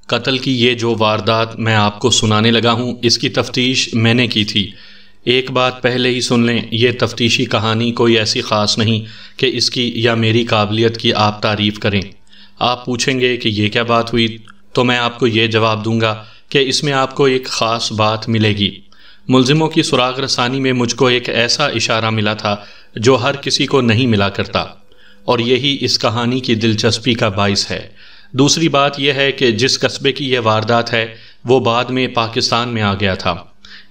قتل کی یہ جو واردات میں آپ کو سنانے لگا ہوں اس کی تفتیش میں نے کی تھی۔ ایک بات پہلے ہی سن لیں، یہ تفتیشی کہانی کوئی ایسی خاص نہیں کہ اس کی یا میری قابلیت کی آپ تعریف کریں۔ آپ پوچھیں گے کہ یہ کیا بات ہوئی، تو میں آپ کو یہ جواب دوں گا کہ اس میں آپ کو ایک خاص بات ملے گی۔ ملزموں کی سراغ رسانی میں مجھ کو ایک ایسا اشارہ ملا تھا جو ہر کسی کو نہیں ملا کرتا، اور یہی اس کہانی کی دلچسپی کا باعث ہے۔ دوسری بات یہ ہے کہ جس قصبے کی یہ واردات ہے وہ بعد میں پاکستان میں آ گیا تھا،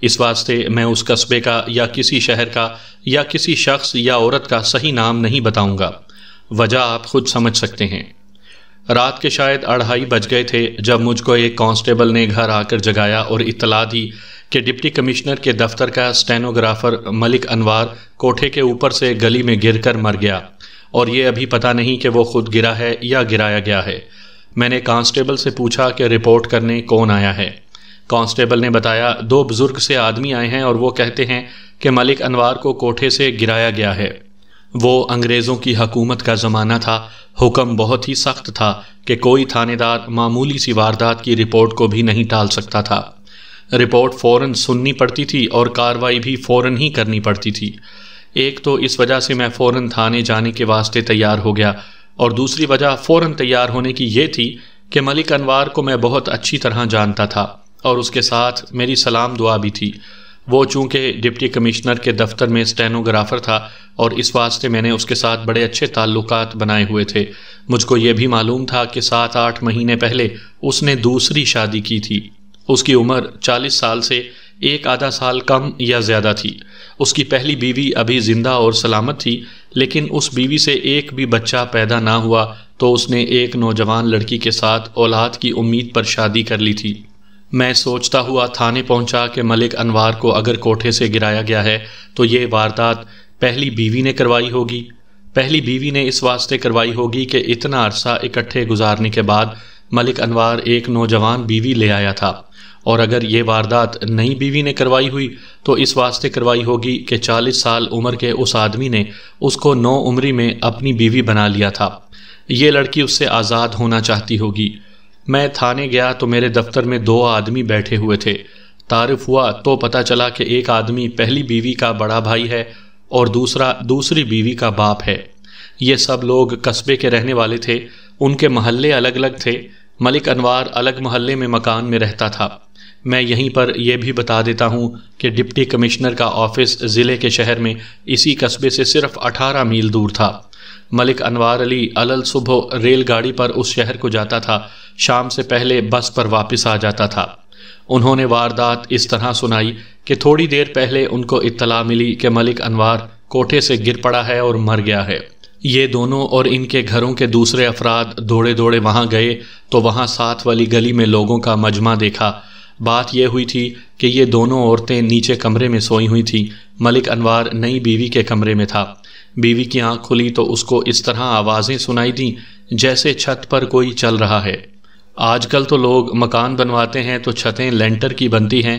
اس واسطے میں اس قصبے کا یا کسی شہر کا یا کسی شخص یا عورت کا صحیح نام نہیں بتاؤں گا۔ وجہ آپ خود سمجھ سکتے ہیں۔ رات کے شاید 2:30 بج گئے تھے جب مجھ کو ایک کانسٹیبل نے گھر آ کر جگایا اور اطلاع دی کہ ڈپٹی کمشنر کے دفتر کا اسٹینوگرافر ملک انوار کوٹھے کے اوپر سے گلی میں گر کر مر گیا، اور یہ ابھی پتہ نہیں کہ وہ خود گرا ہے یا گرایا گیا ہے۔ میں نے کانسٹیبل سے پوچھا کہ رپورٹ کرنے کون آیا ہے۔ کانسٹیبل نے بتایا 2 بزرگ سے آدمی آئے ہیں اور وہ کہتے ہیں کہ ملک انوار کو کوٹھے سے گرایا گیا ہے۔ وہ انگریزوں کی حکومت کا زمانہ تھا، حکم بہت ہی سخت تھا کہ کوئی تھانے دار معمولی سی واردات کی رپورٹ کو بھی نہیں ٹال سکتا تھا۔ رپورٹ فوراً سننی پڑتی تھی اور کارروائی بھی فوراً ہی کرنی پڑتی تھی۔ ایک تو اس وجہ سے میں فوراً تھانے جانے کے واسطے تیار ہو گیا، اور دوسری وجہ فوراً تیار ہونے کی یہ تھی کہ ملک انوار کو میں بہت اچھی طرح جانتا تھا اور اس کے ساتھ میری سلام دعا بھی تھی۔ وہ چونکہ ڈپٹی کمشنر کے دفتر میں اسٹینوگرافر تھا اور اس واسطے میں نے اس کے ساتھ بڑے اچھے تعلقات بنائے ہوئے تھے۔ مجھ کو یہ بھی معلوم تھا کہ 7-8 مہینے پہلے اس نے دوسری شادی کی تھی۔ اس کی عمر 40 سال سے 1 سال کم یا زیادہ تھی۔ اس کی پہلی بیوی ابھی زندہ اور سلامت تھی، لیکن اس بیوی سے ایک بھی بچہ پیدا نہ ہوا تو اس نے ایک نوجوان لڑکی کے ساتھ اولاد کی امید پر شادی کر لی تھی۔ میں سوچتا ہوا تھانے پہنچا کہ ملک انوار کو اگر کوٹھے سے گرایا گیا ہے تو یہ واردات پہلی بیوی نے کروائی ہوگی۔ پہلی بیوی نے اس واسطے کروائی ہوگی کہ اتنا عرصہ اکٹھے گزارنے کے بعد ملک انوار ایک نوجوان بیوی لے آیا تھا، اور اگر یہ واردات نئی بیوی نے کروائی ہوئی تو اس واسطے کروائی ہوگی کہ 40 سال عمر کے اس آدمی نے اس کو 9 عمری میں اپنی بیوی بنا لیا تھا۔ یہ لڑکی اس سے آزاد ہونا چاہتی ہوگی۔ میں تھانے گیا تو میرے دفتر میں 2 آدمی بیٹھے ہوئے تھے۔ تعارف ہوا تو پتہ چلا کہ ایک آدمی پہلی بیوی کا بڑا بھائی ہے اور دوسرا دوسری بیوی کا باپ ہے۔ یہ سب لوگ قصبے کے رہنے والے تھے، ان کے محلے الگ الگ تھے۔ ملک انوار الگ محلے میں مکان میں رہتا تھا۔ میں یہیں پر یہ بھی بتا دیتا ہوں کہ ڈپٹی کمشنر کا آفس ضلع کے شہر میں اسی قصبے سے صرف 18 میل دور تھا۔ ملک انوار علی علل صبح ریل گاڑی پر اس شہر کو جاتا تھا، شام سے پہلے بس پر واپس آ جاتا تھا۔ انہوں نے واردات اس طرح سنائی کہ تھوڑی دیر پہلے ان کو اطلاع ملی کہ ملک انوار کوٹھے سے گر پڑا ہے اور مر گیا ہے۔ یہ دونوں اور ان کے گھروں کے دوسرے افراد دوڑے دوڑے وہاں گئے تو وہاں ساتھ والی گلی میں لوگوں کا مجمع دیکھا۔ بات یہ ہوئی تھی کہ یہ دونوں عورتیں نیچے کمرے میں سوئی ہوئی تھیں۔ ملک انوار نئی بیوی کے کمرے میں تھا۔ بیوی کی آنکھ کھلی تو اس کو اس طرح آوازیں سنائی دیں جیسے چھت پر کوئی چل رہا ہے۔ آج کل تو لوگ مکان بنواتے ہیں تو چھتیں لینٹر کی بنتی ہیں،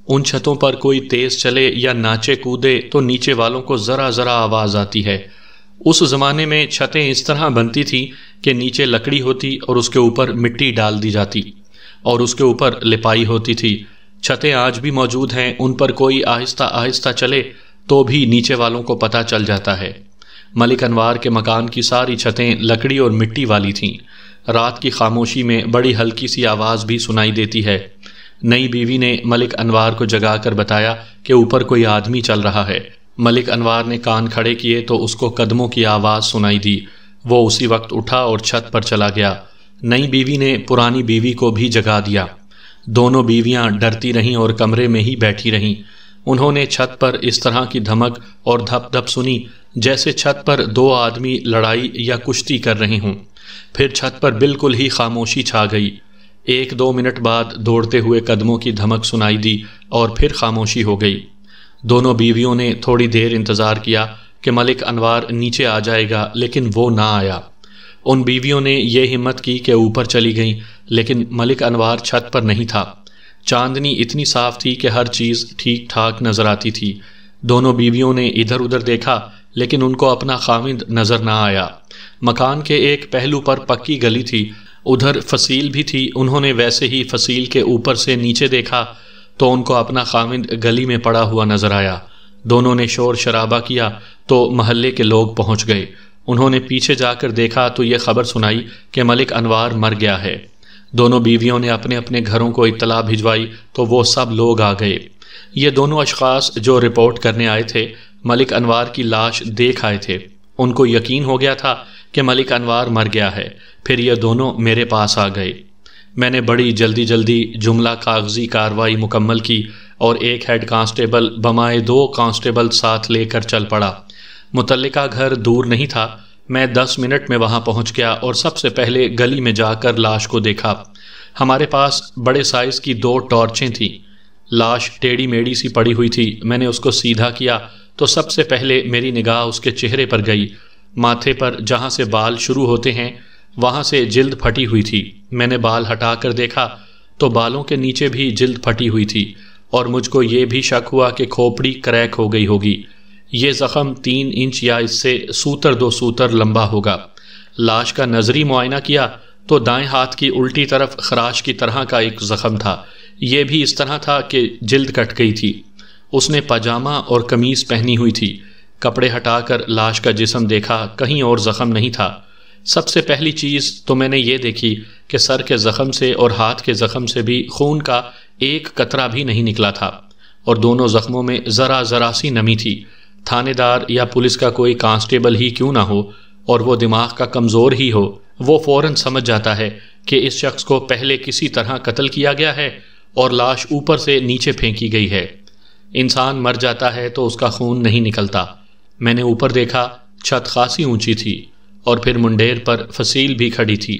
ان چھتوں پر کوئی تیز چلے یا ناچے کودے تو نیچے والوں کو ذرا ذرا آواز آتی ہے۔ اس زمانے میں چھتیں اس طرح بنتی تھی کہ نیچے لکڑی ہوتی اور اس کے اوپر مٹی ڈال دی جاتی اور اس کے اوپر لپائی ہوتی تھی۔ چھتیں آج بھی موجود ہیں، ان پر کوئی آہستہ آہستہ چلے تو بھی نیچے والوں کو پتہ چل جاتا ہے۔ ملک انوار کے مکان کی ساری چھتیں لکڑی اور مٹی والی تھیں۔ رات کی خاموشی میں بڑی ہلکی سی آواز بھی سنائی دیتی ہے۔ نئی بیوی نے ملک انوار کو جگا کر بتایا کہ اوپر کوئی آدمی چل رہا ہے۔ ملک انوار نے کان کھڑے کیے تو اس کو قدموں کی آواز سنائی دی۔ وہ اسی وقت اٹھا اور چھت پر چلا گیا۔ نئی بیوی نے پرانی بیوی کو بھی جگا دیا۔ دونوں بیویاں ڈرتی رہیں اور کمرے میں ہی بیٹھی رہیں۔ انہوں نے چھت پر اس طرح کی دھمک اور دھپ دھپ سنی جیسے چھت پر 2 آدمی لڑائی یا کشتی کر رہے ہوں۔ پھر چھت پر بالکل ہی خاموشی چھا گئی۔ 1-2 منٹ بعد دوڑتے ہوئے قدموں کی دھمک سنائی دی اور پھر خاموشی ہو گئی۔ دونوں بیویوں نے تھوڑی دیر انتظار کیا کہ ملک انوار نیچے آ جائے گا، لیکن وہ نہ آیا۔ ان بیویوں نے یہ ہمت کی کہ اوپر چلی گئیں، لیکن ملک انوار چھت پر نہیں تھا۔ چاندنی اتنی صاف تھی کہ ہر چیز ٹھیک ٹھاک نظر آتی تھی۔ دونوں بیویوں نے ادھر ادھر دیکھا لیکن ان کو اپنا خاوند نظر نہ آیا۔ مکان کے ایک پہلو پر پکی گلی تھی، ادھر فصیل بھی تھی، انہوں نے ویسے ہی فصیل کے اوپر سے نیچے دیکھا تو ان کو اپنا خاوند گلی میں پڑا ہوا نظر آیا۔ دونوں نے شور شرابہ کیا تو محلے کے لوگ پہنچ گئے۔ انہوں نے پیچھے جا کر دیکھا تو یہ خبر سنائی کہ ملک انوار مر گیا ہے۔ دونوں بیویوں نے اپنے اپنے گھروں کو اطلاع بھجوائی تو وہ سب لوگ آ گئے۔ یہ دونوں اشخاص جو رپورٹ کرنے آئے تھے ملک انوار کی لاش دیکھ آئے تھے۔ ان کو یقین ہو گیا تھا کہ ملک انوار مر گیا ہے۔ پھر یہ دونوں میرے پاس آ گئے۔ میں نے بڑی جلدی جملہ کاغذی کارروائی مکمل کی اور ایک ہیڈ کانسٹیبل بمائے 2 کانسٹیبل ساتھ لے کر چل پڑا۔ متعلقہ گھر دور نہیں تھا۔ میں 10 منٹ میں وہاں پہنچ گیا اور سب سے پہلے گلی میں جا کر لاش کو دیکھا۔ ہمارے پاس بڑے سائز کی 2 ٹارچیں تھیں۔ لاش ٹیڑھی میڑھی سی پڑی ہوئی تھی۔ میں نے اس کو سیدھا کیا تو سب سے پہلے میری نگاہ اس کے چہرے پر گئی۔ ماتھے پر جہاں سے بال شروع ہوتے ہیں وہاں سے جلد پھٹی ہوئی تھی۔ میں نے بال ہٹا کر دیکھا تو بالوں کے نیچے بھی جلد پھٹی ہوئی تھی اور مجھ کو یہ بھی شک ہوا کہ کھوپڑی کریک ہو گئی ہوگی۔ یہ زخم 3 انچ یا اس سے سوتر 2 سوتر لمبا ہوگا۔ لاش کا نظری معائنہ کیا تو دائیں ہاتھ کی الٹی طرف خراش کی طرح کا ایک زخم تھا۔ یہ بھی اس طرح تھا کہ جلد کٹ گئی تھی۔ اس نے پاجامہ اور قمیض پہنی ہوئی تھی۔ کپڑے ہٹا کر لاش کا جسم دیکھا، کہیں اور زخم نہیں تھا۔ سب سے پہلی چیز تو میں نے یہ دیکھی کہ سر کے زخم سے اور ہاتھ کے زخم سے بھی خون کا ایک قطرہ بھی نہیں نکلا تھا اور دونوں زخموں میں ذرا سی نمی تھی۔ تھانے دار یا پولیس کا کوئی کانسٹیبل ہی کیوں نہ ہو اور وہ دماغ کا کمزور ہی ہو، وہ فوراً سمجھ جاتا ہے کہ اس شخص کو پہلے کسی طرح قتل کیا گیا ہے اور لاش اوپر سے نیچے پھینکی گئی ہے۔ انسان مر جاتا ہے تو اس کا خون نہیں نکلتا۔ میں نے اوپر دیکھا، چھت خاصی اونچی تھی اور پھر منڈیر پر فصیل بھی کھڑی تھی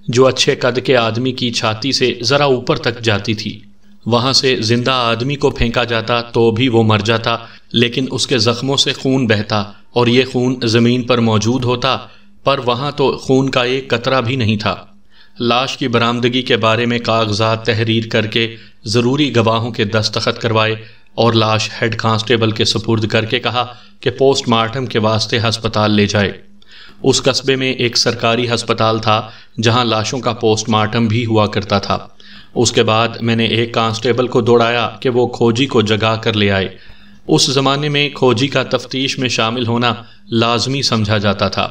جو اچھے قد کے آدمی کی چھاتی سے ذرا اوپر تک جاتی تھی۔ وہاں سے زندہ آدمی کو پھینکا جاتا تو بھی وہ مر جاتا، لیکن اس کے زخموں سے خون بہتا اور یہ خون زمین پر موجود ہوتا، پر وہاں تو خون کا ایک قطرہ بھی نہیں تھا۔ لاش کی برآمدگی کے بارے میں کاغذات تحریر کر کے ضروری گواہوں کے دستخط کروائے اور لاش ہیڈ کانسٹیبل کے سپرد کر کے کہا کہ پوسٹ مارٹم کے واسطے ہسپتال لے جائے۔ اس قصبے میں ایک سرکاری ہسپتال تھا جہاں لاشوں کا پوسٹ مارٹم بھی ہوا کرتا تھا۔ اس کے بعد میں نے ایک کانسٹیبل کو دوڑایا کہ وہ کھوجی کو جگا کر لے آئے۔ اس زمانے میں کھوجی کا تفتیش میں شامل ہونا لازمی سمجھا جاتا تھا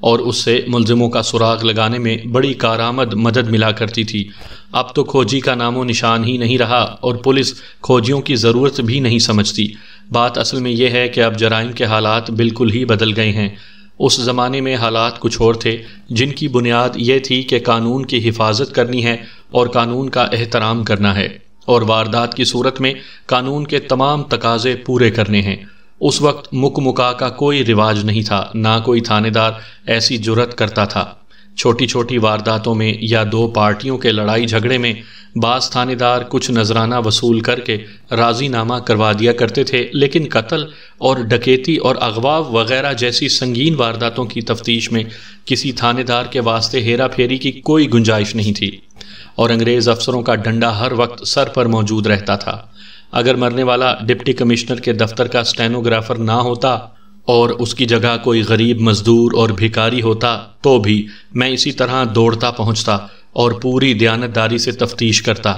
اور اس سے ملزموں کا سراغ لگانے میں بڑی کارآمد مدد ملا کرتی تھی۔ اب تو کھوجی کا نام و نشان ہی نہیں رہا اور پولیس کھوجیوں کی ضرورت بھی نہیں سمجھتی۔ بات اصل میں یہ ہے کہ اب جرائم کے حالات بالکل ہی بدل گئے ہیں۔ اس زمانے میں حالات کچھ اور تھے جن کی بنیاد یہ تھی کہ قانون کی حفاظت کرنی ہے اور قانون کا احترام کرنا ہے اور واردات کی صورت میں قانون کے تمام تقاضے پورے کرنے ہیں۔ اس وقت مکا کا کوئی رواج نہیں تھا، نہ کوئی تھانے دار ایسی جرت کرتا تھا۔ چھوٹی چھوٹی وارداتوں میں یا 2 پارٹیوں کے لڑائی جھگڑے میں بعض تھانے دار کچھ نذرانہ وصول کر کے راضی نامہ کروا دیا کرتے تھے، لیکن قتل اور ڈکیتی اور اغوا وغیرہ جیسی سنگین وارداتوں کی تفتیش میں کسی تھانے دار کے واسطے ہیرا پھیری کی کوئی گنجائش نہیں تھی اور انگریز افسروں کا ڈنڈا ہر وقت سر پر موجود رہتا تھا۔ اگر مرنے والا ڈپٹی کمشنر کے دفتر کا اسٹینوگرافر نہ ہوتا اور اس کی جگہ کوئی غریب مزدور اور بھکاری ہوتا تو بھی میں اسی طرح دوڑتا پہنچتا اور پوری دیانتداری سے تفتیش کرتا۔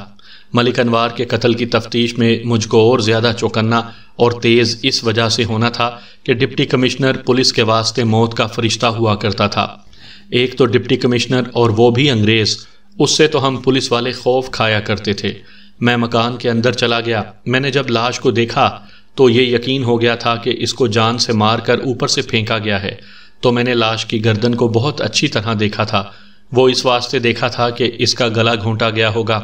ملک انوار کے قتل کی تفتیش میں مجھ کو اور زیادہ چوکنا اور تیز اس وجہ سے ہونا تھا کہ ڈپٹی کمشنر پولیس کے واسطے موت کا فرشتہ ہوا کرتا تھا۔ ایک تو ڈپٹی کمشنر اور وہ بھی انگریز، اس سے تو ہم پولیس والے خوف کھایا کرتے تھے۔ میں مکان کے اندر چلا گیا۔ میں نے جب لاش کو دیکھا تو یہ یقین ہو گیا تھا کہ اس کو جان سے مار کر اوپر سے پھینکا گیا ہے۔ تو میں نے لاش کی گردن کو بہت اچھی طرح دیکھا تھا۔ وہ اس واسطے دیکھا تھا کہ اس کا گلا گھونٹا گیا ہوگا۔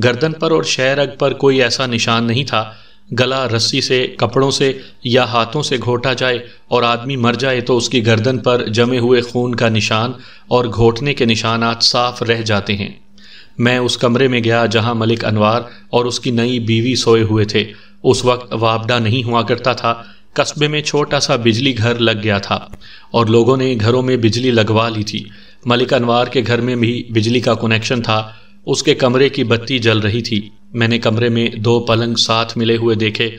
گردن پر اور شہ رگ پر کوئی ایسا نشان نہیں تھا۔ گلا رسی سے، کپڑوں سے یا ہاتھوں سے گھونٹا جائے اور آدمی مر جائے تو اس کی گردن پر جمے ہوئے خون کا نشان اور گھونٹنے کے نشانات صاف رہ جاتے ہیں۔ میں اس کمرے میں گیا جہاں ملک انوار اور اس کی نئی بیوی سوئے ہوئے تھے۔ اس وقت وابڈا نہیں ہوا کرتا تھا۔ قصبے میں چھوٹا سا بجلی گھر لگ گیا تھا اور لوگوں نے گھروں میں بجلی لگوا لی تھی۔ ملک انوار کے گھر میں بھی بجلی کا کنیکشن تھا۔ اس کے کمرے کی بتی جل رہی تھی۔ میں نے کمرے میں 2 پلنگ ساتھ ملے ہوئے دیکھے۔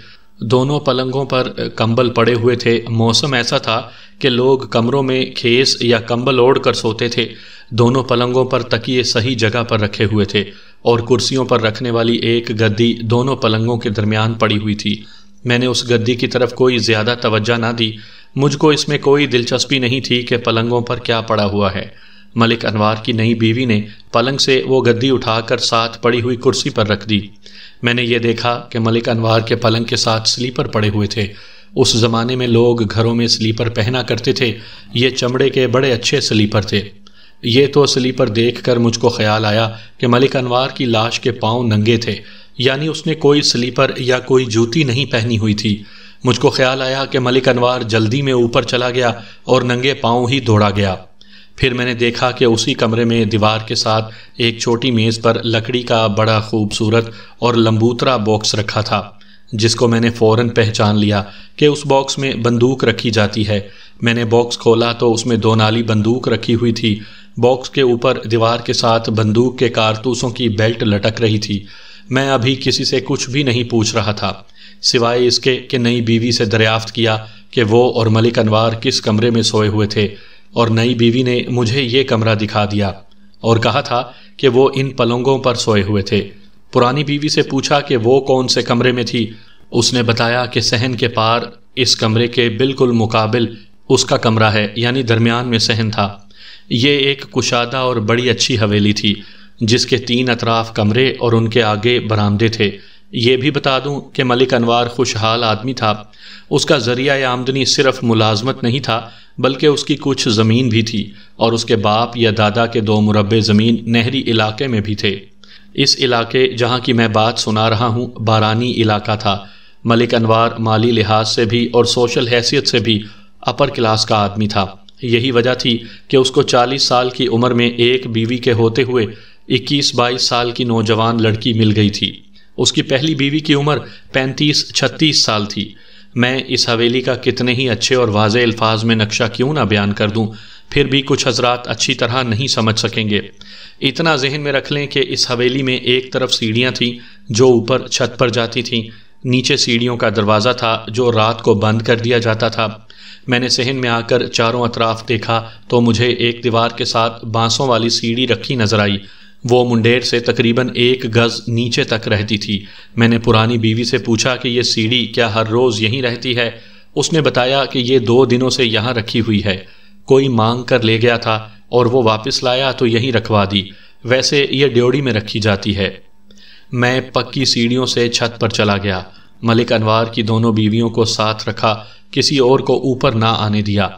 دونوں پلنگوں پر کمبل پڑے ہوئے تھے۔ موسم ایسا تھا کہ لوگ کمروں میں کھیس یا کمبل اوڑھ کر سوتے تھے۔ دونوں پلنگوں پر تکیے صحیح جگہ پر رکھے ہوئے تھے اور کرسیوں پر رکھنے والی ایک گدی دونوں پلنگوں کے درمیان پڑی ہوئی تھی۔ میں نے اس گدی کی طرف کوئی زیادہ توجہ نہ دی۔ مجھ کو اس میں کوئی دلچسپی نہیں تھی کہ پلنگوں پر کیا پڑا ہوا ہے۔ ملک انوار کی نئی بیوی نے پلنگ سے وہ گدی اٹھا کر ساتھ پڑی ہوئی کرسی پر رکھ دی۔ میں نے یہ دیکھا کہ ملک انوار کے پلنگ کے ساتھ سلیپر پڑے ہوئے تھے۔ اس زمانے میں لوگ گھروں میں سلیپر پہنا کرتے تھے۔ یہ چمڑے کے بڑے اچھے سلیپر تھے۔ یہ تو سلیپر دیکھ کر مجھ کو خیال آیا کہ ملک انوار کی لاش کے پاؤں ننگے تھے، یعنی اس نے کوئی سلیپر یا کوئی جوتی نہیں پہنی ہوئی تھی۔ مجھ کو خیال آیا کہ ملک انوار جلدی میں اوپر چلا گیا اور ننگے پاؤں ہی دوڑا گیا۔ پھر میں نے دیکھا کہ اسی کمرے میں دیوار کے ساتھ ایک چھوٹی میز پر لکڑی کا بڑا خوبصورت اور لمبوترا باکس رکھا تھا، جس کو میں نے فوراً پہچان لیا کہ اس باکس میں بندوق رکھی جاتی ہے۔ میں نے باکس کھولا تو اس میں 2 نالی بندوق رکھی ہوئی تھی۔ باکس کے اوپر دیوار کے ساتھ بندوق کے کارتوسوں کی بیلٹ لٹک رہی تھی۔ میں ابھی کسی سے کچھ بھی نہیں پوچھ رہا تھا، سوائے اس کے کہ نئی بیوی سے دریافت کیا کہ وہ اور ملک انوار کس کمرے میں سوئے ہوئے تھے، اور نئی بیوی نے مجھے یہ کمرہ دکھا دیا اور کہا تھا کہ وہ ان پلنگوں پر سوئے ہوئے تھے۔ پرانی بیوی سے پوچھا کہ وہ کون سے کمرے میں تھی۔ اس نے بتایا کہ صحن کے پار اس کمرے کے بالکل مقابل اس کا کمرہ ہے، یعنی درمیان میں صحن تھا۔ یہ ایک کشادہ اور بڑی اچھی حویلی تھی جس کے 3 اطراف کمرے اور ان کے آگے برآمدے تھے۔ یہ بھی بتا دوں کہ ملک انوار خوشحال آدمی تھا۔ اس کا ذریعہ آمدنی صرف ملازمت نہیں تھا بلکہ اس کی کچھ زمین بھی تھی، اور اس کے باپ یا دادا کے 2 مربع زمین نہری علاقے میں بھی تھے۔ اس علاقے جہاں کی میں بات سنا رہا ہوں بارانی علاقہ تھا۔ ملک انوار مالی لحاظ سے بھی اور سوشل حیثیت سے بھی اپر کلاس کا آدمی تھا۔ یہی وجہ تھی کہ اس کو 40 سال کی عمر میں ایک بیوی کے ہوتے ہوئے 21-22 سال کی نوجوان لڑکی مل گئی تھی۔ اس کی پہلی بیوی کی عمر 35-36 سال تھی۔ میں اس حویلی کا کتنے ہی اچھے اور واضح الفاظ میں نقشہ کیوں نہ بیان کر دوں، پھر بھی کچھ حضرات اچھی طرح نہیں سمجھ سکیں گے۔ اتنا ذہن میں رکھ لیں کہ اس حویلی میں ایک طرف سیڑھیاں تھیں جو اوپر چھت پر جاتی تھیں، نیچے سیڑھیوں کا دروازہ تھا جو رات کو بند کر دیا جاتا تھا۔ میں نے صحن میں آ کر چاروں اطراف دیکھا تو مجھے ایک دیوار کے ساتھ بانسوں والی سیڑھی رکھی نظر آئی۔ وہ منڈیر سے تقریباً 1 گز نیچے تک رہتی تھی۔ میں نے پرانی بیوی سے پوچھا کہ یہ سیڑھی کیا ہر روز یہیں رہتی ہے؟ اس نے بتایا کہ یہ 2 دنوں سے یہاں رکھی ہوئی ہے، کوئی مانگ کر لے گیا تھا اور وہ واپس لایا تو یہیں رکھوا دی، ویسے یہ ڈیوڑی میں رکھی جاتی ہے۔ میں پکی سیڑھیوں سے چھت پر چلا گیا۔ ملک انوار کی دونوں بیویوں کو ساتھ رکھا، کسی اور کو اوپر نہ آنے دیا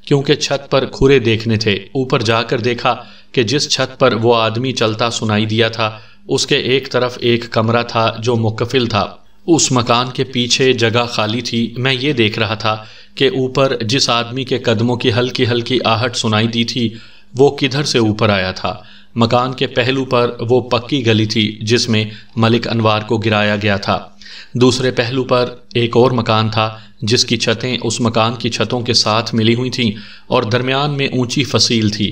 کیونکہ چھت پر کھرے دیکھنے تھے۔ اوپر جا کر دیکھا کہ جس چھت پر وہ آدمی چلتا سنائی دیا تھا اس کے ایک طرف ایک کمرہ تھا جو مقفل تھا۔ اس مکان کے پیچھے جگہ خالی تھی۔ میں یہ دیکھ رہا تھا کہ اوپر جس آدمی کے قدموں کی ہلکی ہلکی آہٹ سنائی دی تھی وہ کدھر سے اوپر آیا تھا۔ مکان کے پہلو پر وہ پکی گلی تھی جس میں ملک انوار کو گرایا گیا تھا۔ دوسرے پہلو پر ایک اور مکان تھا جس کی چھتیں اس مکان کی چھتوں کے ساتھ ملی ہوئی تھیں اور درمیان میں اونچی فصیل تھی۔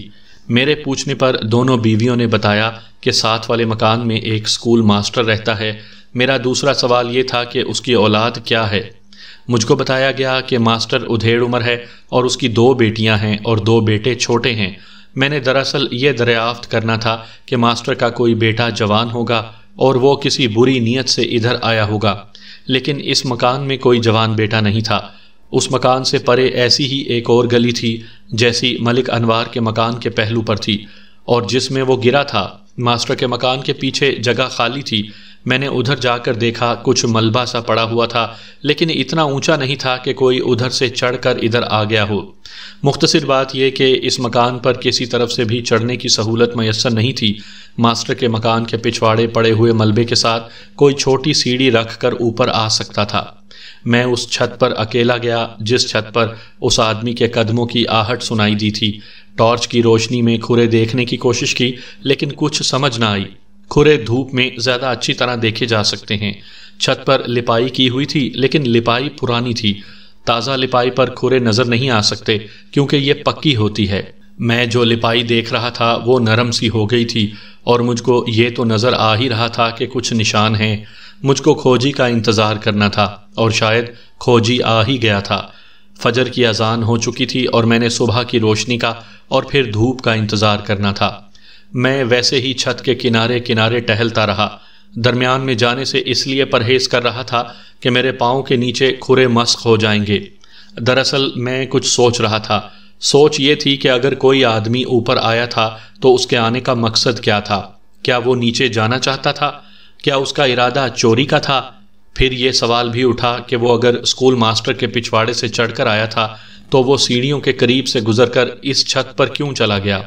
میرے پوچھنے پر دونوں بیویوں نے بتایا کہ ساتھ والے مکان میں ایک اسکول ماسٹر رہتا ہے۔ میرا دوسرا سوال یہ تھا کہ اس کی اولاد کیا ہے۔ مجھ کو بتایا گیا کہ ماسٹر ادھیڑ عمر ہے اور اس کی 2 بیٹیاں ہیں اور 2 بیٹے چھوٹے ہیں۔ میں نے دراصل یہ دریافت کرنا تھا کہ ماسٹر کا کوئی بیٹا جوان ہوگا اور وہ کسی بری نیت سے ادھر آیا ہوگا، لیکن اس مکان میں کوئی جوان بیٹا نہیں تھا۔ اس مکان سے پرے ایسی ہی ایک اور گلی تھی جیسی ملک انوار کے مکان کے پہلو پر تھی اور جس میں وہ گرا تھا۔ ماسٹر کے مکان کے پیچھے جگہ خالی تھی۔ میں نے ادھر جا کر دیکھا، کچھ ملبہ سا پڑا ہوا تھا لیکن اتنا اونچا نہیں تھا کہ کوئی ادھر سے چڑھ کر ادھر آ گیا ہو۔ مختصر بات یہ کہ اس مکان پر کسی طرف سے بھی چڑھنے کی سہولت میسر نہیں تھی۔ ماسٹر کے مکان کے پچھواڑے پڑے ہوئے ملبے کے ساتھ کوئی چھوٹی سیڑھی رکھ کر اوپر آ سکتا تھا۔ میں اس چھت پر اکیلا گیا جس چھت پر اس آدمی کے قدموں کی آہٹ سنائی دی تھی۔ ٹارچ کی روشنی میں کھرے دیکھنے کی کوشش کی لیکن کچھ سمجھ نہ آئی۔ کھرے دھوپ میں زیادہ اچھی طرح دیکھے جا سکتے ہیں۔ چھت پر لپائی کی ہوئی تھی لیکن لپائی پرانی تھی۔ تازہ لپائی پر کھرے نظر نہیں آ سکتے کیونکہ یہ پکی ہوتی ہے۔ میں جو لپائی دیکھ رہا تھا وہ نرم سی ہو گئی تھی اور مجھ کو یہ تو نظر آ ہی رہا تھا کہ کچھ نشان ہیں۔ مجھ کو کھوجی کا انتظار کرنا تھا اور شاید کھوجی آ ہی گیا تھا۔ فجر کی اذان ہو چکی تھی اور میں نے صبح کی روشنی کا اور پھر دھوپ کا انتظار کرنا تھا۔ میں ویسے ہی چھت کے کنارے کنارے ٹہلتا رہا، درمیان میں جانے سے اس لیے پرہیز کر رہا تھا کہ میرے پاؤں کے نیچے کھرے مسخ ہو جائیں گے۔ دراصل میں کچھ سوچ رہا تھا۔ سوچ یہ تھی کہ اگر کوئی آدمی اوپر آیا تھا تو اس کے آنے کا مقصد کیا تھا؟ کیا وہ نیچے جانا چاہتا تھا؟ کیا اس کا ارادہ چوری کا تھا؟ پھر یہ سوال بھی اٹھا کہ وہ اگر اسکول ماسٹر کے پچھواڑے سے چڑھ کر آیا تھا تو وہ سیڑھیوں کے قریب سے گزر کر اس چھت پر کیوں چلا گیا؟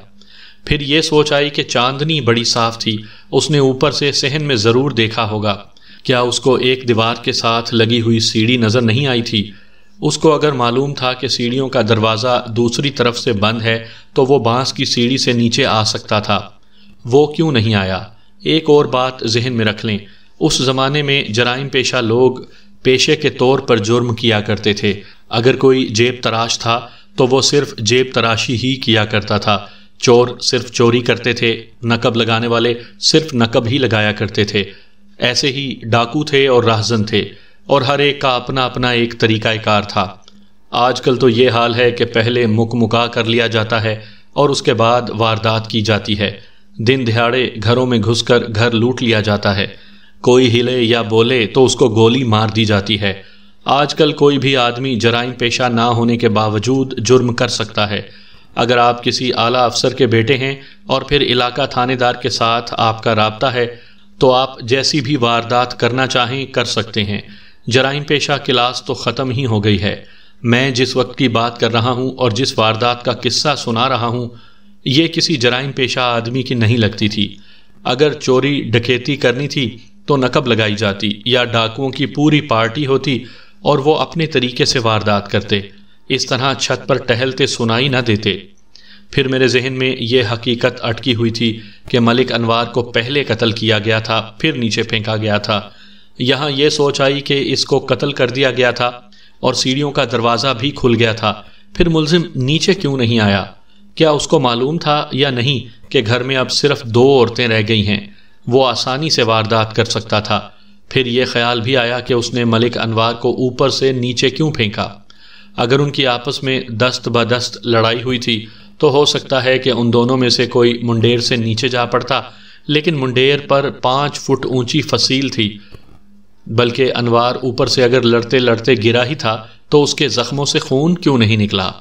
پھر یہ سوچ آئی کہ چاندنی بڑی صاف تھی، اس نے اوپر سے صحن میں ضرور دیکھا ہوگا۔ کیا اس کو ایک دیوار کے ساتھ لگی ہوئی سیڑھی نظر نہیں آئی تھی؟ اس کو اگر معلوم تھا کہ سیڑھیوں کا دروازہ دوسری طرف سے بند ہے تو وہ بانس کی سیڑھی سے نیچے آ سکتا تھا۔ وہ کیوں نہیں آیا؟ ایک اور بات ذہن میں رکھ لیں، اس زمانے میں جرائم پیشہ لوگ پیشے کے طور پر جرم کیا کرتے تھے۔ اگر کوئی جیب تراش تھا تو وہ صرف جیب تراشی ہی کیا کرتا تھا، چور صرف چوری کرتے تھے، نقب لگانے والے صرف نقب ہی لگایا کرتے تھے۔ ایسے ہی ڈاکو تھے اور راہزن تھے، اور ہر ایک کا اپنا اپنا ایک طریقہ کار تھا۔ آج کل تو یہ حال ہے کہ پہلے مکا کر لیا جاتا ہے اور اس کے بعد واردات کی جاتی ہے۔ دن دہاڑے گھروں میں گھس کر گھر لوٹ لیا جاتا ہے، کوئی ہلے یا بولے تو اس کو گولی مار دی جاتی ہے۔ آج کل کوئی بھی آدمی جرائم پیشہ نہ ہونے کے باوجود جرم کر سکتا ہے۔ اگر آپ کسی اعلیٰ افسر کے بیٹے ہیں اور پھر علاقہ تھانے دار کے ساتھ آپ کا رابطہ ہے تو آپ جیسی بھی واردات کرنا چاہیں کر سکتے ہیں۔ جرائم پیشہ کلاس تو ختم ہی ہو گئی ہے۔ میں جس وقت کی بات کر رہا ہوں اور جس واردات کا قصہ سنا رہا ہوں، یہ کسی جرائم پیشہ آدمی کی نہیں لگتی تھی۔ اگر چوری ڈکیتی کرنی تھی تو نقب لگائی جاتی یا ڈاکوؤں کی پوری پارٹی ہوتی اور وہ اپنے طریقے سے واردات کرتے، اس طرح چھت پر ٹہلتے سنائی نہ دیتے۔ پھر میرے ذہن میں یہ حقیقت اٹکی ہوئی تھی کہ ملک انوار کو پہلے قتل کیا گیا تھا، پھر نیچے پھینکا گیا تھا۔ یہاں یہ سوچ آئی کہ اس کو قتل کر دیا گیا تھا اور سیڑھیوں کا دروازہ بھی کھل گیا تھا، پھر ملزم نیچے کیوں نہیں آیا؟ کیا اس کو معلوم تھا یا نہیں کہ گھر میں اب صرف 2 عورتیں رہ گئی ہیں؟ وہ آسانی سے واردات کر سکتا تھا۔ پھر یہ خیال بھی آیا کہ اس نے ملک انوار کو اوپر سے نیچے کیوں پھینکا؟ اگر ان کی آپس میں دست بدست لڑائی ہوئی تھی تو ہو سکتا ہے کہ ان دونوں میں سے کوئی منڈیر سے نیچے جا پڑتا، لیکن منڈیر پر 5 فٹ اونچی فصیل تھی، بلکہ انوار اوپر سے اگر لڑتے لڑتے گرا ہی تھا تو اس کے زخموں سے خون کیوں نہیں نکلا؟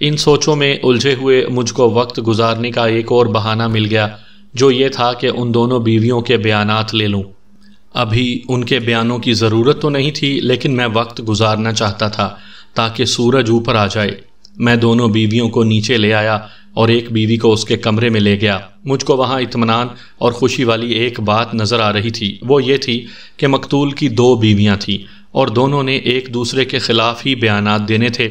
ان سوچوں میں الجھے ہوئے مجھ کو وقت گزارنے کا ایک اور بہانہ مل گیا، جو یہ تھا کہ ان دونوں بیویوں کے بیانات لے لوں۔ ابھی ان کے بیانوں کی ضرورت تو نہیں تھی، لیکن میں وقت گزارنا چاہتا تھا تاکہ سورج اوپر آ جائے۔ میں دونوں بیویوں کو نیچے لے آیا اور ایک بیوی کو اس کے کمرے میں لے گیا۔ مجھ کو وہاں اطمینان اور خوشی والی ایک بات نظر آ رہی تھی، وہ یہ تھی کہ مقتول کی 2 بیویاں تھیں اور دونوں نے ایک دوسرے کے خلاف ہی بیانات دینے تھے۔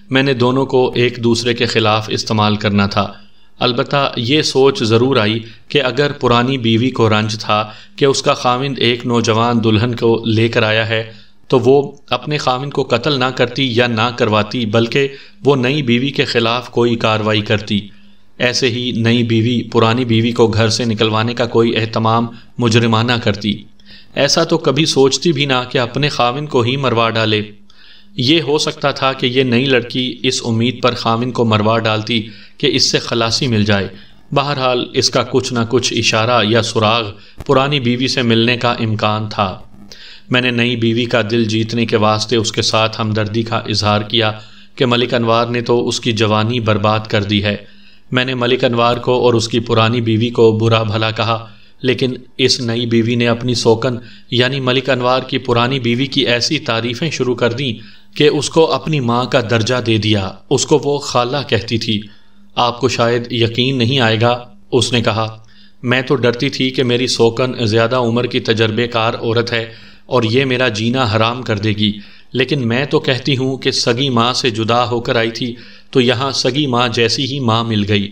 میں نے دونوں کو ایک دوسرے کے خلاف استعمال کرنا تھا۔ البتہ یہ سوچ ضرور آئی کہ اگر پرانی بیوی کو رنج تھا کہ اس کا خاوند ایک نوجوان دلہن کو لے کر آیا ہے تو وہ اپنے خاوند کو قتل نہ کرتی یا نہ کرواتی، بلکہ وہ نئی بیوی کے خلاف کوئی کارروائی کرتی۔ ایسے ہی نئی بیوی پرانی بیوی کو گھر سے نکلوانے کا کوئی اہتمام مجرمانہ کرتی۔ ایسا تو کبھی سوچتی بھی نہ کہ اپنے خاوند کو ہی مروا ڈالے۔ یہ ہو سکتا تھا کہ یہ نئی لڑکی اس امید پر خاوند کو مروا ڈالتی کہ اس سے خلاصی مل جائے۔ بہرحال اس کا کچھ نہ کچھ اشارہ یا سراغ پرانی بیوی سے ملنے کا امکان تھا۔ میں نے نئی بیوی کا دل جیتنے کے واسطے اس کے ساتھ ہمدردی کا اظہار کیا کہ ملک انوار نے تو اس کی جوانی برباد کر دی ہے۔ میں نے ملک انوار کو اور اس کی پرانی بیوی کو برا بھلا کہا، لیکن اس نئی بیوی نے اپنی سوکن یعنی ملک انوار کی پرانی بیوی کی ایسی تعریفیں شروع کر دیں کہ اس کو اپنی ماں کا درجہ دے دیا۔ اس کو وہ خالہ کہتی تھی۔ آپ کو شاید یقین نہیں آئے گا، اس نے کہا، میں تو ڈرتی تھی کہ میری سوکن زیادہ عمر کی تجربے کار عورت ہے اور یہ میرا جینا حرام کر دے گی، لیکن میں تو کہتی ہوں کہ سگی ماں سے جدا ہو کر آئی تھی تو یہاں سگی ماں جیسی ہی ماں مل گئی،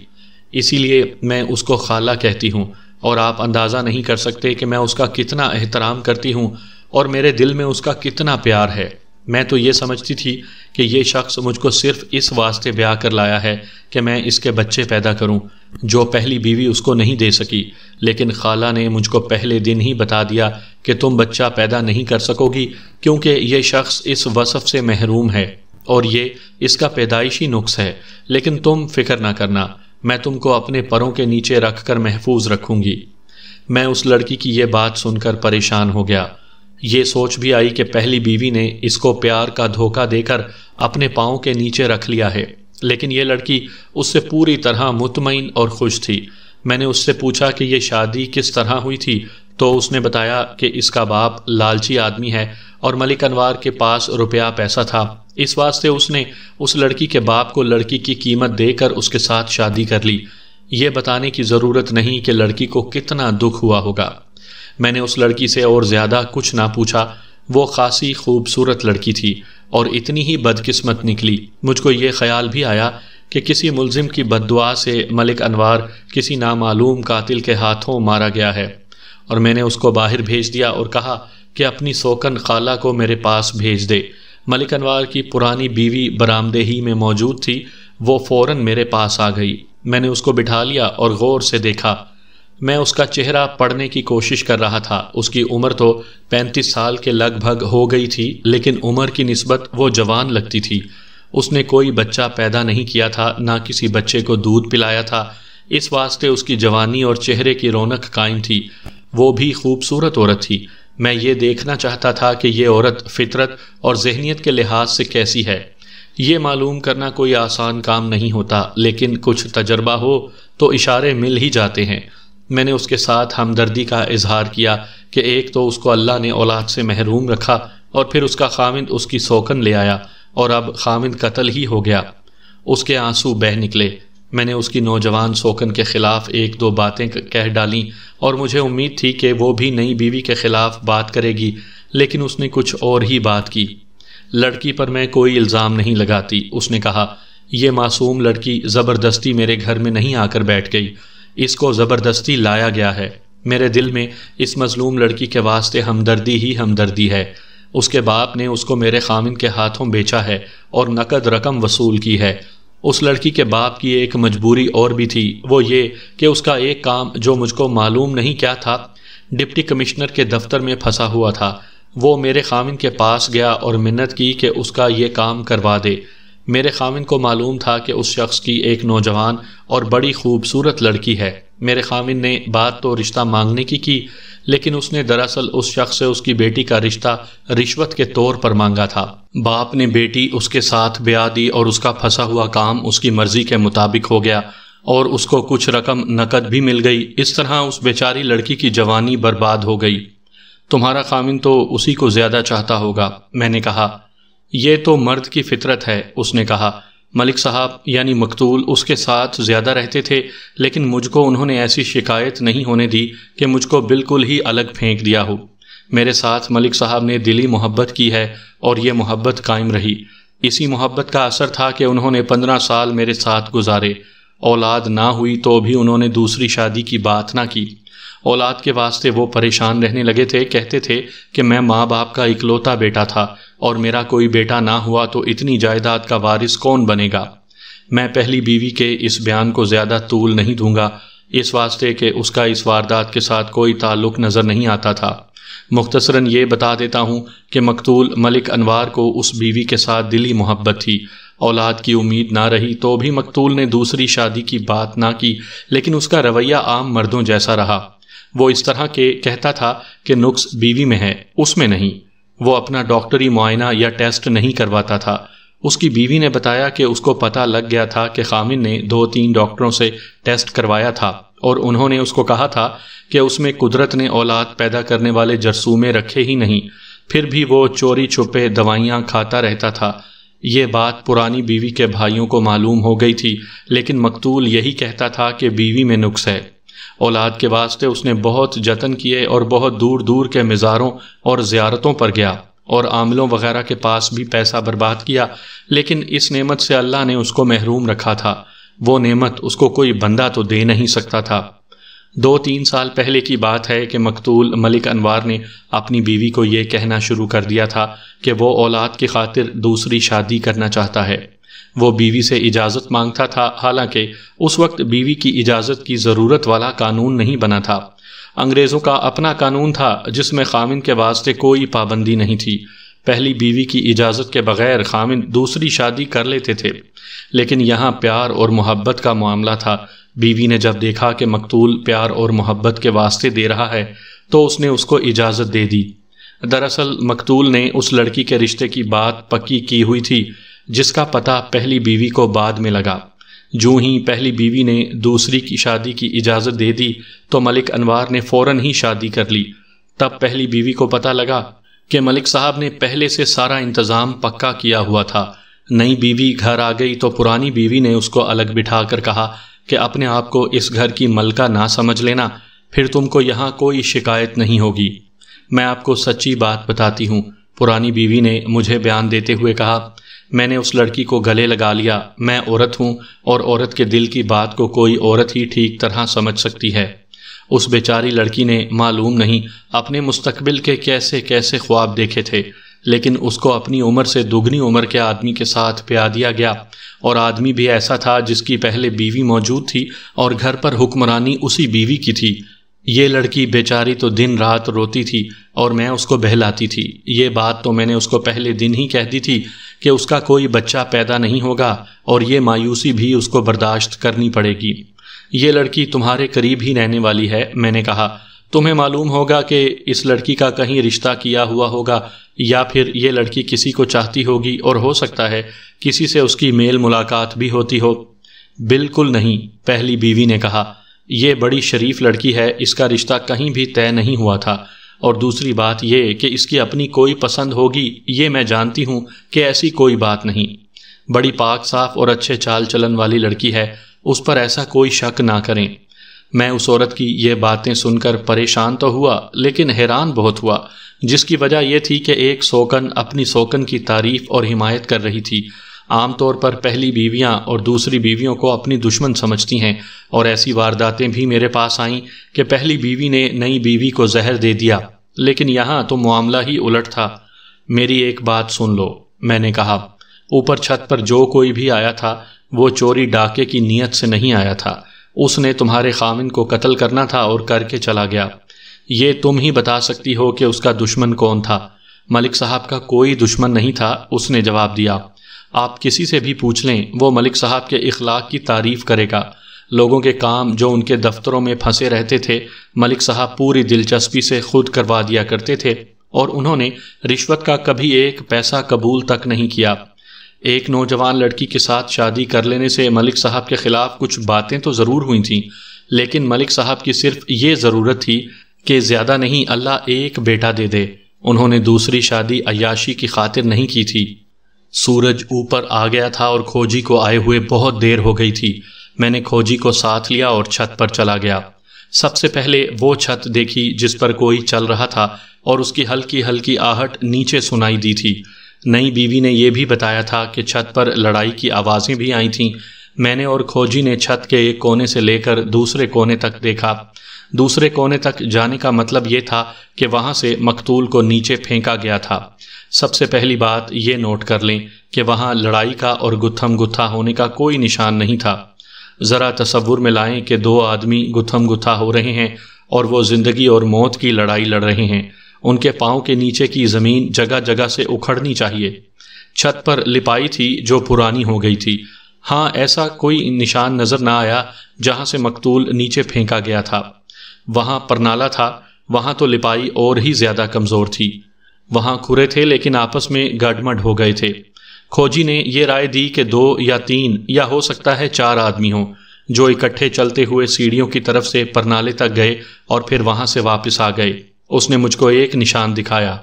اسی لیے میں اس کو خالہ کہتی ہوں، اور آپ اندازہ نہیں کر سکتے کہ میں اس کا کتنا احترام کرتی ہوں اور میرے دل میں اس کا کتنا پیار ہے۔ میں تو یہ سمجھتی تھی کہ یہ شخص مجھ کو صرف اس واسطے بیاہ کر لایا ہے کہ میں اس کے بچے پیدا کروں، جو پہلی بیوی اس کو نہیں دے سکی، لیکن خالہ نے مجھ کو پہلے دن ہی بتا دیا کہ تم بچہ پیدا نہیں کر سکو گی کیونکہ یہ شخص اس وصف سے محروم ہے اور یہ اس کا پیدائشی نقص ہے، لیکن تم فکر نہ کرنا، میں تم کو اپنے پروں کے نیچے رکھ کر محفوظ رکھوں گی۔ میں اس لڑکی کی یہ بات سن کر پریشان ہو گیا۔ یہ سوچ بھی آئی کہ پہلی بیوی نے اس کو پیار کا دھوکہ دے کر اپنے پاؤں کے نیچے رکھ لیا ہے، لیکن یہ لڑکی اس سے پوری طرح مطمئن اور خوش تھی۔ میں نے اس سے پوچھا کہ یہ شادی کس طرح ہوئی تھی تو اس نے بتایا کہ اس کا باپ لالچی آدمی ہے اور ملک انوار کے پاس روپیہ پیسہ تھا، اس واسطے اس نے اس لڑکی کے باپ کو لڑکی کی قیمت دے کر اس کے ساتھ شادی کر لی۔ یہ بتانے کی ضرورت نہیں کہ لڑکی کو کتنا دکھ ہوا ہوگا۔ میں نے اس لڑکی سے اور زیادہ کچھ نہ پوچھا۔ وہ خاصی خوبصورت لڑکی تھی اور اتنی ہی بدقسمت نکلی۔ مجھ کو یہ خیال بھی آیا کہ کسی ملزم کی بد دعا سے ملک انوار کسی نامعلوم قاتل کے ہاتھوں مارا گیا ہے، اور میں نے اس کو باہر بھیج دیا اور کہا کہ اپنی سوکن خالہ کو میرے پاس بھیج دے۔ ملک انوار کی پرانی بیوی برآمدے ہی میں موجود تھی۔ وہ فوراً میرے پاس آ گئی۔ میں نے اس کو بٹھا لیا اور غور سے دیکھا۔ میں اس کا چہرہ پڑھنے کی کوشش کر رہا تھا۔ اس کی عمر تو 35 سال کے لگ بھگ ہو گئی تھی، لیکن عمر کی نسبت وہ جوان لگتی تھی۔ اس نے کوئی بچہ پیدا نہیں کیا تھا، نہ کسی بچے کو دودھ پلایا تھا، اس واسطے اس کی جوانی اور چہرے کی رونق قائم تھی۔ وہ بھی خوبصورت عورت تھی۔ میں یہ دیکھنا چاہتا تھا کہ یہ عورت فطرت اور ذہنیت کے لحاظ سے کیسی ہے۔ یہ معلوم کرنا کوئی آسان کام نہیں ہوتا، لیکن کچھ تجربہ ہو تو اشارے مل ہی جاتے ہیں۔ میں نے اس کے ساتھ ہمدردی کا اظہار کیا کہ ایک تو اس کو اللہ نے اولاد سے محروم رکھا اور پھر اس کا خامند اس کی سوکن لے آیا اور اب خامند قتل ہی ہو گیا۔ اس کے آنسو بہہ نکلے۔ میں نے اس کی نوجوان سوکن کے خلاف ایک دو باتیں کہہ ڈالیں اور مجھے امید تھی کہ وہ بھی نئی بیوی کے خلاف بات کرے گی، لیکن اس نے کچھ اور ہی بات کی۔ لڑکی پر میں کوئی الزام نہیں لگاتی، اس نے کہا، یہ معصوم لڑکی زبردستی میرے گھر میں نہیں آ کر بیٹھ گئی، اس کو زبردستی لایا گیا ہے۔ میرے دل میں اس مظلوم لڑکی کے واسطے ہمدردی ہی ہمدردی ہے۔ اس کے باپ نے اس کو میرے خامند کے ہاتھوں بیچا ہے اور نقد رقم وصول کی ہے۔ اس لڑکی کے باپ کی ایک مجبوری اور بھی تھی، وہ یہ کہ اس کا ایک کام جو مجھ کو معلوم نہیں کیا تھا، ڈپٹی کمشنر کے دفتر میں پھنسا ہوا تھا۔ وہ میرے خامند کے پاس گیا اور منت کی کہ اس کا یہ کام کروا دے۔ میرے خامند کو معلوم تھا کہ اس شخص کی ایک نوجوان اور بڑی خوبصورت لڑکی ہے۔ میرے خامند نے بات تو رشتہ مانگنے کی، لیکن اس نے دراصل اس شخص سے اس کی بیٹی کا رشتہ رشوت کے طور پر مانگا تھا۔ باپ نے بیٹی اس کے ساتھ بیاہ دی اور اس کا پھنسا ہوا کام اس کی مرضی کے مطابق ہو گیا اور اس کو کچھ رقم نقد بھی مل گئی۔ اس طرح اس بیچاری لڑکی کی جوانی برباد ہو گئی۔ تمہارا خامند تو اسی کو زیادہ چاہتا ہوگا، میں نے کہا۔ یہ تو مرد کی فطرت ہے، اس نے کہا۔ ملک صاحب یعنی مقتول اس کے ساتھ زیادہ رہتے تھے، لیکن مجھ کو انہوں نے ایسی شکایت نہیں ہونے دی کہ مجھ کو بالکل ہی الگ پھینک دیا ہو۔ میرے ساتھ ملک صاحب نے دلی محبت کی ہے اور یہ محبت قائم رہی۔ اسی محبت کا اثر تھا کہ انہوں نے 15 سال میرے ساتھ گزارے۔ اولاد نہ ہوئی تو بھی انہوں نے دوسری شادی کی بات نہ کی۔ اولاد کے واسطے وہ پریشان رہنے لگے تھے، کہتے تھے کہ میں ماں باپ کا اکلوتا بیٹا تھا اور میرا کوئی بیٹا نہ ہوا تو اتنی جائیداد کا وارث کون بنے گا۔ میں پہلی بیوی کے اس بیان کو زیادہ طول نہیں دوں گا، اس واسطے کہ اس کا اس واردات کے ساتھ کوئی تعلق نظر نہیں آتا تھا۔ مختصراً یہ بتا دیتا ہوں کہ مقتول ملک انوار کو اس بیوی کے ساتھ دلی محبت تھی۔ اولاد کی امید نہ رہی تو بھی مقتول نے دوسری شادی کی بات نہ کی، لیکن اس کا رویہ عام مردوں جیسا رہا۔ وہ اس طرح کے کہتا تھا کہ نقص بیوی میں ہے، اس میں نہیں۔ وہ اپنا ڈاکٹری معائنہ یا ٹیسٹ نہیں کرواتا تھا۔ اس کی بیوی نے بتایا کہ اس کو پتہ لگ گیا تھا کہ خامند نے 2-3 ڈاکٹروں سے ٹیسٹ کروایا تھا اور انہوں نے اس کو کہا تھا کہ اس میں قدرت نے اولاد پیدا کرنے والے جرثومے رکھے ہی نہیں، پھر بھی وہ چوری چھپے دوائیاں کھاتا رہتا تھا۔ یہ بات پرانی بیوی کے بھائیوں کو معلوم ہو گئی تھی، لیکن مقتول یہی کہتا تھا کہ بیوی میں نقص ہے۔ اولاد کے واسطے اس نے بہت جتن کیے اور بہت دور دور کے مزاروں اور زیارتوں پر گیا اور عاملوں وغیرہ کے پاس بھی پیسہ برباد کیا، لیکن اس نعمت سے اللہ نے اس کو محروم رکھا تھا۔ وہ نعمت اس کو کوئی بندہ تو دے نہیں سکتا تھا۔ 2-3 سال پہلے کی بات ہے کہ مقتول ملک انوار نے اپنی بیوی کو یہ کہنا شروع کر دیا تھا کہ وہ اولاد کی خاطر دوسری شادی کرنا چاہتا ہے۔ وہ بیوی سے اجازت مانگتا تھا، حالانکہ اس وقت بیوی کی اجازت کی ضرورت والا قانون نہیں بنا تھا۔ انگریزوں کا اپنا قانون تھا جس میں خامند کے واسطے کوئی پابندی نہیں تھی۔ پہلی بیوی کی اجازت کے بغیر خامند دوسری شادی کر لیتے تھے، لیکن یہاں پیار اور محبت کا معاملہ تھا۔ بیوی نے جب دیکھا کہ مقتول پیار اور محبت کے واسطے دے رہا ہے تو اس نے اس کو اجازت دے دی۔ دراصل مقتول نے اس لڑکی کے رشتے کی بات پکی کی ہوئی تھی جس کا پتہ پہلی بیوی کو بعد میں لگا۔ جو ہی پہلی بیوی نے دوسری کی شادی کی اجازت دے دی تو ملک انوار نے فوراً ہی شادی کر لی۔ تب پہلی بیوی کو پتہ لگا کہ ملک صاحب نے پہلے سے سارا انتظام پکا کیا ہوا تھا۔ نئی بیوی گھر آ گئی تو پرانی بیوی نے اس کو الگ بٹھا کر کہا کہ اپنے آپ کو اس گھر کی ملکہ نہ سمجھ لینا، پھر تم کو یہاں کوئی شکایت نہیں ہوگی۔ میں آپ کو سچی بات بتاتی ہوں، پرانی بیوی نے مجھے بیان دیتے ہوئے کہا، میں نے اس لڑکی کو گلے لگا لیا۔ میں عورت ہوں اور عورت کے دل کی بات کو کوئی عورت ہی ٹھیک طرح سمجھ سکتی ہے۔ اس بیچاری لڑکی نے معلوم نہیں اپنے مستقبل کے کیسے کیسے خواب دیکھے تھے، لیکن اس کو اپنی عمر سے دگنی عمر کے آدمی کے ساتھ پیار دیا گیا، اور آدمی بھی ایسا تھا جس کی پہلے بیوی موجود تھی اور گھر پر حکمرانی اسی بیوی کی تھی۔ یہ لڑکی بیچاری تو دن رات روتی تھی اور میں اس کو بہلاتی تھی۔ یہ بات تو میں نے اس کو پہلے دن ہی کہہ دی تھی کہ اس کا کوئی بچہ پیدا نہیں ہوگا اور یہ مایوسی بھی اس کو برداشت کرنی پڑے گی۔ یہ لڑکی تمہارے قریب ہی رہنے والی ہے۔ میں نے کہا، تمہیں معلوم ہوگا کہ اس لڑکی کا کہیں رشتہ کیا ہوا ہوگا، یا پھر یہ لڑکی کسی کو چاہتی ہوگی اور ہو سکتا ہے کسی سے اس کی میل ملاقات بھی ہوتی ہو۔ بالکل نہیں، پہلی بیوی نے کہا، یہ بڑی شریف لڑکی ہے، اس کا رشتہ کہیں بھی طے نہیں ہوا تھا، اور دوسری بات یہ کہ اس کی اپنی کوئی پسند ہوگی، یہ میں جانتی ہوں کہ ایسی کوئی بات نہیں۔ بڑی پاک صاف اور اچھے چال چلن والی لڑکی ہے، اس پر ایسا کوئی شک نہ کریں۔ میں اس عورت کی یہ باتیں سن کر پریشان تو ہوا، لیکن حیران بہت ہوا، جس کی وجہ یہ تھی کہ ایک سوکن اپنی سوکن کی تعریف اور حمایت کر رہی تھی۔ عام طور پر پہلی بیویاں اور دوسری بیویوں کو اپنی دشمن سمجھتی ہیں، اور ایسی وارداتیں بھی میرے پاس آئیں کہ پہلی بیوی نے نئی بیوی کو زہر دے دیا، لیکن یہاں تو معاملہ ہی الٹ تھا۔ میری ایک بات سن لو، میں نے کہا، اوپر چھت پر جو کوئی بھی آیا تھا وہ چوری ڈاکے کی نیت سے نہیں آیا تھا، اس نے تمہارے خامند کو قتل کرنا تھا اور کر کے چلا گیا۔ یہ تم ہی بتا سکتی ہو کہ اس کا دشمن کون تھا۔ ملک صاحب کا کوئی دشمن نہیں تھا، اس نے جواب دیا۔ آپ کسی سے بھی پوچھ لیں، وہ ملک صاحب کے اخلاق کی تعریف کرے گا۔ لوگوں کے کام جو ان کے دفتروں میں پھنسے رہتے تھے ملک صاحب پوری دلچسپی سے خود کروا دیا کرتے تھے، اور انہوں نے رشوت کا کبھی ایک پیسہ قبول تک نہیں کیا۔ ایک نوجوان لڑکی کے ساتھ شادی کر لینے سے ملک صاحب کے خلاف کچھ باتیں تو ضرور ہوئی تھیں، لیکن ملک صاحب کی صرف یہ ضرورت تھی کہ زیادہ نہیں اللہ ایک بیٹا دے دے۔ انہوں نے دوسری شادی عیاشی کی خاطر نہیں کی تھی۔ سورج اوپر آ گیا تھا اور کھوجی کو آئے ہوئے بہت دیر ہو گئی تھی۔ میں نے کھوجی کو ساتھ لیا اور چھت پر چلا گیا۔ سب سے پہلے وہ چھت دیکھی جس پر کوئی چل رہا تھا اور اس کی ہلکی ہلکی آہٹ نیچے سنائی دی تھی۔ نئی بیوی نے یہ بھی بتایا تھا کہ چھت پر لڑائی کی آوازیں بھی آئی تھیں۔ میں نے اور کھوجی نے چھت کے ایک کونے سے لے کر دوسرے کونے تک دیکھا۔ دوسرے کونے تک جانے کا مطلب یہ تھا کہ وہاں سے مقتول کو نیچے پھینکا گیا تھا۔ سب سے پہلی بات یہ نوٹ کر لیں کہ وہاں لڑائی کا اور گتھم گتھا ہونے کا کوئی نشان نہیں تھا۔ ذرا تصور میں لائیں کہ دو آدمی گتھم گتھا ہو رہے ہیں اور وہ زندگی اور موت کی لڑائی لڑ رہے ہیں۔ ان کے پاؤں کے نیچے کی زمین جگہ جگہ سے اکھڑنی چاہیے۔ چھت پر لپائی تھی جو پرانی ہو گئی تھی۔ ہاں، ایسا کوئی نشان نظر نہ آیا جہاں سے مقتول نیچے پھینکا گیا تھا۔ وہاں پرنالہ تھا، وہاں تو لپائی اور ہی زیادہ کمزور تھی۔ وہاں کھرے تھے لیکن آپس میں گڈمڈ ہو گئے تھے۔ کھوجی نے یہ رائے دی کہ 2 یا 3 یا ہو سکتا ہے 4 آدمی ہوں جو اکٹھے چلتے ہوئے سیڑھیوں کی طرف سے پرنالے تک گئے اور پھر وہاں سے واپس آ گئے۔ اس نے مجھ کو ایک نشان دکھایا۔